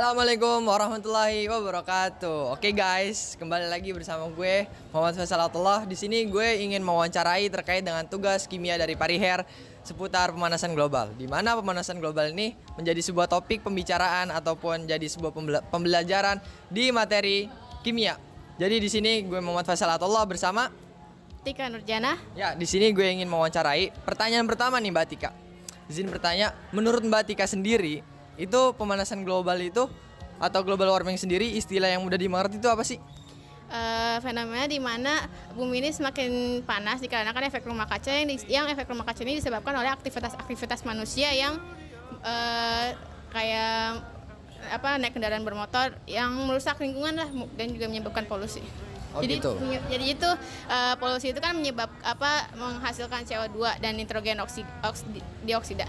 Assalamualaikum warahmatullahi wabarakatuh. Oke guys, kembali lagi bersama gue Muhammad Faisal. Di sini gue ingin mewawancarai terkait dengan tugas kimia dari Pariher seputar pemanasan global. Di mana pemanasan global ini menjadi sebuah topik pembicaraan ataupun jadi sebuah pembelajaran di materi kimia. Jadi di sini gue Muhammad Faisal bersama Tika Nurjana. Ya, di sini gue ingin mewawancarai. Pertanyaan pertama nih Mbak Tika. Izin bertanya, menurut Mbak Tika sendiri, itu pemanasan global itu atau global warming sendiri istilah yang mudah dimengerti itu apa sih? Fenomena di mana bumi ini semakin panas dikarenakan efek rumah kaca yang efek rumah kaca ini disebabkan oleh aktivitas manusia yang kayak naik kendaraan bermotor yang merusak lingkungan lah dan juga menyebabkan polusi. Oh, jadi gitu. jadi itu polusi itu kan menghasilkan CO2 dan nitrogen dioksida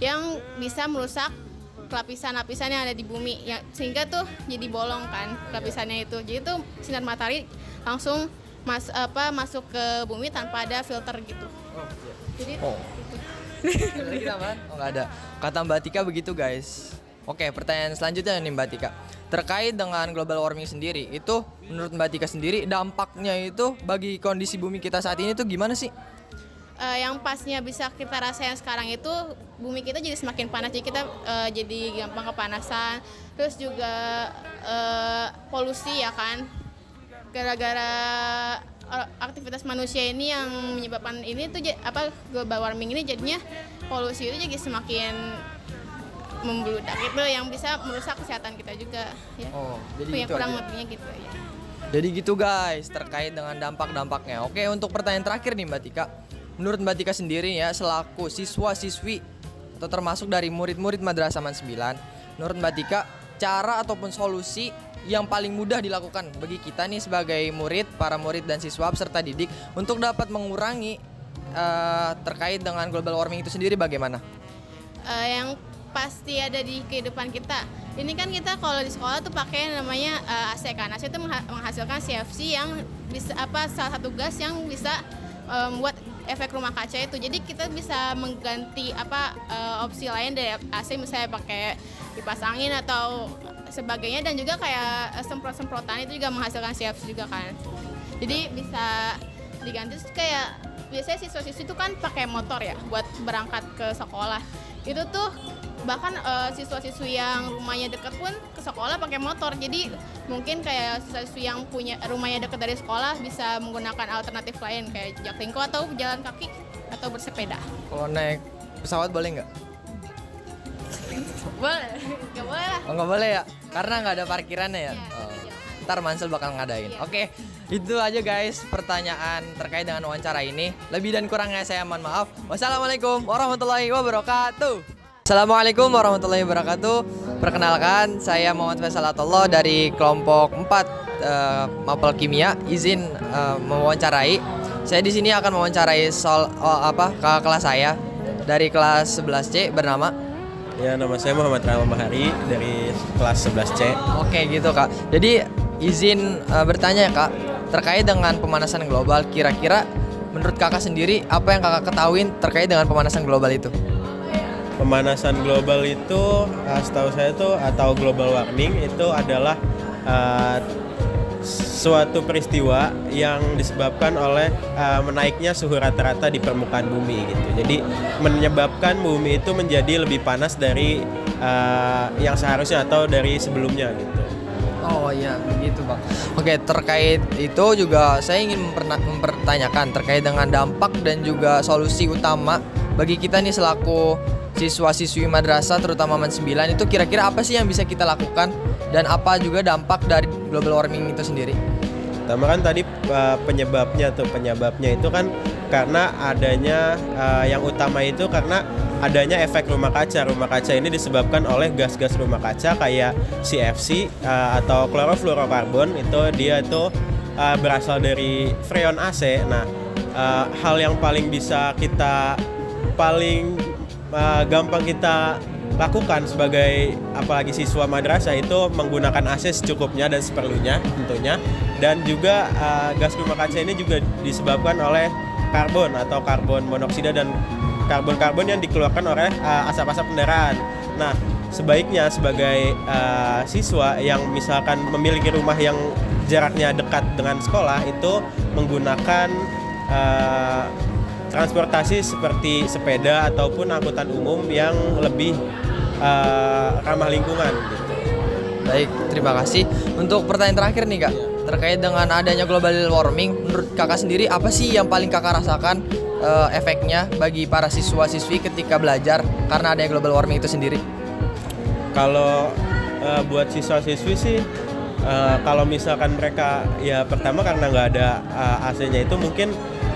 yang bisa merusak lapisan-lapisan yang ada di bumi sehingga tuh jadi bolong kan lapisannya itu. Jadi tuh sinar matahari langsung masuk ke bumi tanpa ada filter gitu. Jadi gitu. Ada lagi tambahan? Oh, nggak ada. Kata Mbak Tika begitu guys. Oke, pertanyaan selanjutnya nih Mbak Tika. Terkait dengan global warming sendiri, itu menurut Mbak Tika sendiri dampaknya itu bagi kondisi bumi kita saat ini tuh gimana sih? Yang pasnya bisa kita rasain sekarang itu bumi kita jadi semakin panas, jadi kita jadi gampang kepanasan, terus juga polusi ya kan, gara-gara aktivitas manusia ini yang menyebabkan ini tuh global warming ini jadinya polusi itu jadi semakin membludak itu yang bisa merusak kesehatan kita juga ya. Oh, jadi yang gitu kurang aja. lebihnya gitu ya. Jadi gitu guys, terkait dengan dampak-dampaknya. Oke, untuk pertanyaan terakhir nih Mbak Tika. Menurut Mbak Tika sendiri ya, selaku siswa-siswi atau termasuk dari murid-murid Madrasah Man 9, menurut Mbak Tika, cara ataupun solusi yang paling mudah dilakukan bagi kita nih sebagai murid, para murid dan siswa peserta didik untuk dapat mengurangi terkait dengan global warming itu sendiri bagaimana? Yang pasti ada di kehidupan kita. Ini kan kita kalau di sekolah tuh pakai namanya AC kan. AC itu menghasilkan CFC yang bisa salah satu gas yang bisa membuat efek rumah kaca itu. Jadi kita bisa mengganti opsi lain dari AC, misalnya pakai kipas angin atau sebagainya, dan juga kayak semprot-semprotan itu juga menghasilkan CFC juga kan. Jadi bisa diganti kayak biasanya siswa-siswi itu kan pakai motor ya buat berangkat ke sekolah. Itu tuh bahkan siswa-siswi yang rumahnya dekat pun ke sekolah pakai motor. Jadi mungkin kayak siswa yang punya rumahnya dekat dari sekolah bisa menggunakan alternatif lain kayak jaklingko atau jalan kaki atau bersepeda. Kalau naik pesawat boleh nggak? Boleh, nggak boleh lah. Oh, nggak boleh ya? Karena nggak ada parkirannya ya? Iya, Ntar Mansel bakal ngadain. Iya. Oke, itu aja guys pertanyaan terkait dengan wawancara ini. Lebih dan kurangnya saya mohon maaf. Wassalamualaikum warahmatullahi wabarakatuh. Assalamualaikum warahmatullahi wabarakatuh. Perkenalkan, saya Muhammad Faisal dari kelompok 4 Mapel Kimia. Izin mewawancarai. Saya di sini akan mewawancarai kakak kelas saya dari kelas 11C bernama. Ya, nama saya Muhammad Rahman Bahari dari kelas 11C. Oke gitu Kak. Jadi izin bertanya ya Kak, terkait dengan pemanasan global, kira-kira menurut Kakak sendiri apa yang Kakak ketahuin terkait dengan pemanasan global itu? Pemanasan global itu setahu saya itu atau global warming itu adalah suatu peristiwa yang disebabkan oleh menaiknya suhu rata-rata di permukaan bumi gitu. Jadi menyebabkan bumi itu menjadi lebih panas dari yang seharusnya atau dari sebelumnya gitu. Oh iya, begitu Bang. Oke, terkait itu juga saya ingin mempertanyakan terkait dengan dampak dan juga solusi utama bagi kita nih selaku siswa-siswi madrasah terutama Man 9 itu kira-kira apa sih yang bisa kita lakukan dan apa juga dampak dari global warming itu sendiri? Pertama kan tadi penyebabnya itu kan karena adanya yang utama itu karena adanya efek rumah kaca. Rumah kaca ini disebabkan oleh gas-gas rumah kaca kayak CFC atau klorofluorokarbon. Itu dia itu berasal dari freon AC. Nah, hal yang paling gampang kita lakukan sebagai apalagi siswa madrasah itu menggunakan AC secukupnya dan seperlunya tentunya. Dan juga gas rumah kaca ini juga disebabkan oleh karbon atau karbon monoksida dan karbon-karbon yang dikeluarkan oleh asap-asap kendaraan. Nah, sebaiknya sebagai siswa yang misalkan memiliki rumah yang jaraknya dekat dengan sekolah itu menggunakan transportasi seperti sepeda ataupun angkutan umum yang lebih ramah lingkungan gitu. Baik, terima kasih. Untuk pertanyaan terakhir nih Kak, terkait dengan adanya global warming, menurut Kakak sendiri apa sih yang paling Kakak rasakan efeknya bagi para siswa-siswi ketika belajar karena adanya global warming itu sendiri? Kalau buat siswa-siswi sih, kalau misalkan mereka ya pertama karena nggak ada AC-nya itu mungkin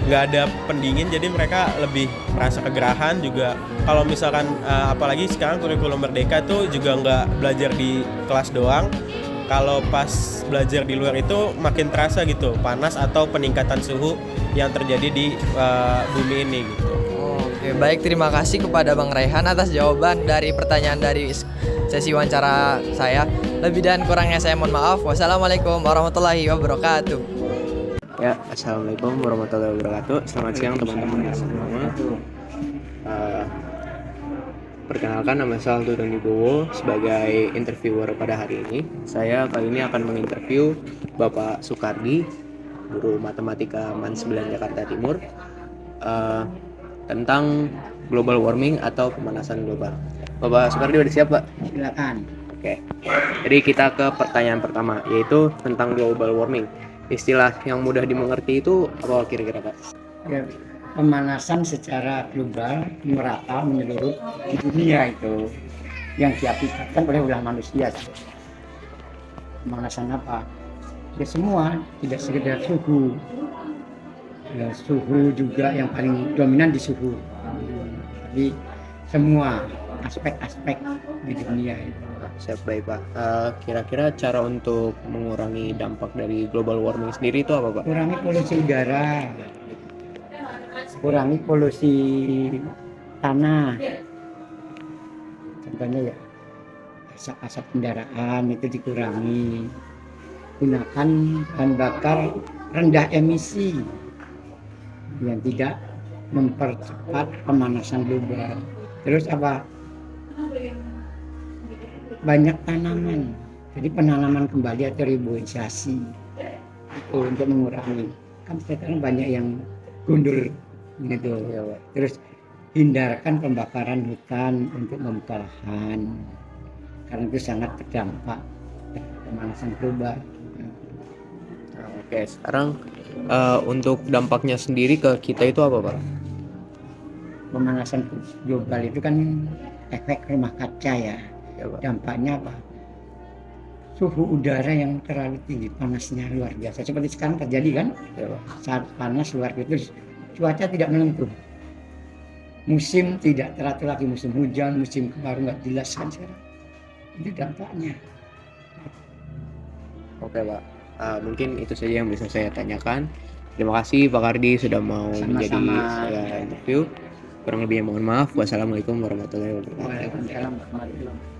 nggak ada pendingin, jadi mereka lebih merasa kegerahan juga. Kalau misalkan apalagi sekarang kurikulum Merdeka tuh juga nggak belajar di kelas doang. Kalau pas belajar di luar itu makin terasa gitu panas atau peningkatan suhu yang terjadi di bumi ini gitu. Oke, baik, terima kasih kepada Bang Raihan atas jawaban dari pertanyaan dari sesi wawancara saya. Lebih dan kurangnya saya mohon maaf. Wassalamualaikum warahmatullahi wabarakatuh. Ya, assalamualaikum warahmatullahi wabarakatuh. Selamat siang teman-teman semua. Perkenalkan, nama saya Aldo Wibowo sebagai interviewer pada hari ini. Saya kali ini akan menginterview Bapak Sukardi, guru matematika MAN 9 Jakarta Timur, tentang global warming atau pemanasan global. Bapak Sukardi udah siap, Pak? Silakan. Oke. Jadi kita ke pertanyaan pertama, yaitu tentang global warming. Istilah yang mudah dimengerti itu apa kira-kira, Pak? Ya, pemanasan secara global merata menyeluruh di dunia itu yang diakibatkan oleh ulah manusia. Pemanasan apa? Ya semua, tidak sekedar suhu. Ya, suhu juga yang paling dominan di suhu. Tapi semua aspek-aspek di dunia itu. Siap, baik Pak. Kira-kira cara untuk mengurangi dampak dari global warming sendiri itu apa, Pak? Kurangi polusi udara, kurangi polusi tanah, contohnya ya asap-asap kendaraan itu dikurangi, gunakan bahan bakar rendah emisi yang tidak mempercepat pemanasan global. Terus apa? Banyak tanaman, jadi penanaman kembali atau reboisasi itu untuk mengurangi. Kan sekarang banyak yang gundul gitu. Terus hindarkan pembakaran hutan untuk membuka lahan, karena itu sangat berdampak terhadap pemanasan global. Oke, sekarang untuk dampaknya sendiri ke kita itu apa, Pak? Pemanasan global itu kan efek rumah kaca ya. Ya, Pak. Dampaknya apa? Suhu udara yang terlalu tinggi, panasnya luar biasa. Seperti sekarang terjadi kan? Ya, Pak. Saat panas luar biasa, cuaca tidak menentu. Musim tidak teratur lagi, musim hujan, musim kemarau nggak jelas kan sekarang. Itu dampaknya. Oke, Pak. Mungkin itu saja yang bisa saya tanyakan. Terima kasih Pak Kardi sudah mau menjadi saya interview. Kurang lebihnya mohon maaf. Wassalamualaikum warahmatullahi wabarakatuh. Waalaikumsalam warahmatullahi wabarakatuh.